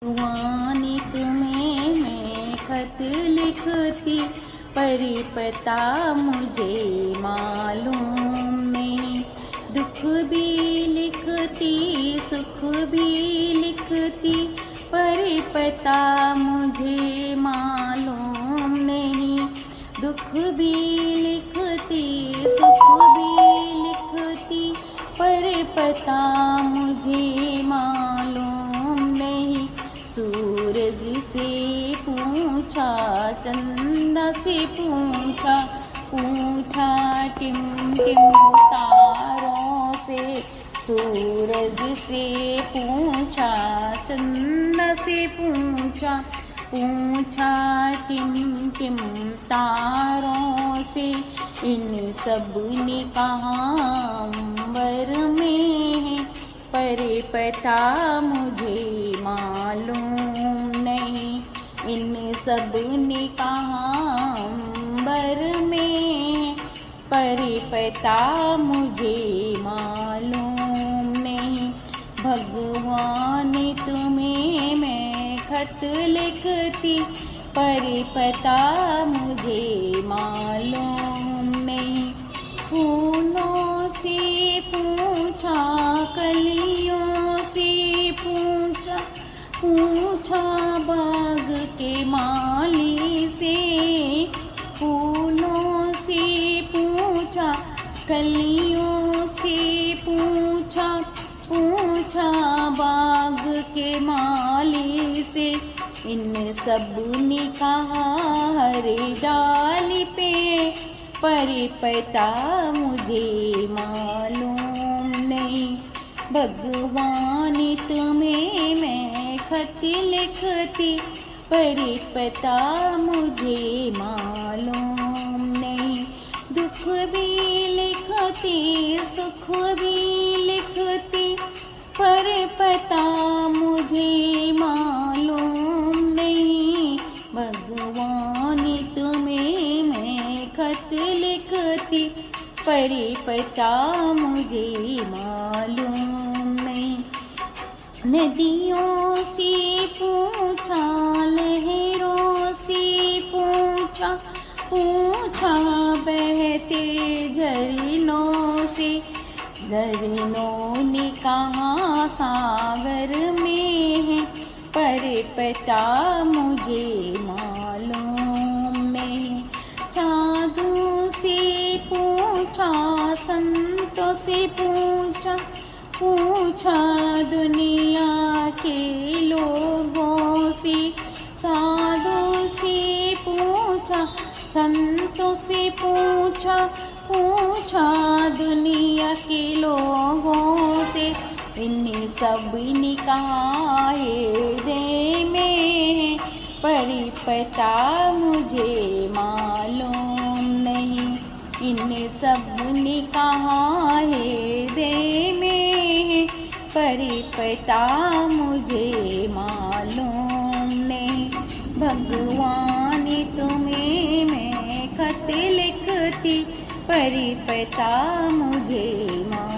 वानी तुम्हें मैं खत लिखती, परिपता मुझे मालूम नहीं। दुख भी लिखती सुख भी लिखती, परिपता मुझे मालूम नहीं। दुख भी लिखती सुख भी लिखती, परिपता मुझे मालूम नहीं। सूरज से पूछा चंदा से पूछा, पूछा टिम टिम तारों से। सूरज से पूछा चंदा से पूछा, पूछा टिम टिम तारों से। इन सब ने कहा अंबर में है, परिपता मुझे मालूम नहीं। इन सब ने कहा अंबर में, परिपता मुझे मालूम नहीं। भगवान तुम्हें मैं खत लिखती, परिपता मुझे मालूम नहीं। फूलों से पूछा कलियों से पूछा, पूछा बाग के माली से। फूलों से पूछा कलियों से पूछा, पूछा बाग के माली से। इन सब ने कहा हरे डाली पे, परिपता मुझे मालूम नहीं। भगवान तुम्हें मैं खत लिखती, परिपता मुझे मालूम नहीं। दुख भी लिखती सुख भी लिखती, परिपता मुझे मालूम नहीं। भगवान तुम्हें मैं खत लिखती, परिपता मुझे मालूम नहीं। नदियों से पूछा लहरों से पूछा, पूछा बहते झरनों से। झरनों ने कहा सागर में है, परिपता मुझे मालूम नहीं। साधु से पूछा संतों से पूछा, पूछा दुनिया के लोगों से। साधु से पूछा संतों से पूछा, पूछा दुनिया के लोगों से। इन सब ने कहा हृदय में, परिपता मुझे मालूम नहीं। इन सब ने कहा हृदय में, परिपता मुझे मालूम नहीं। भगवान तुम्हें मैं खत लिखती, परिपता मुझे मालूम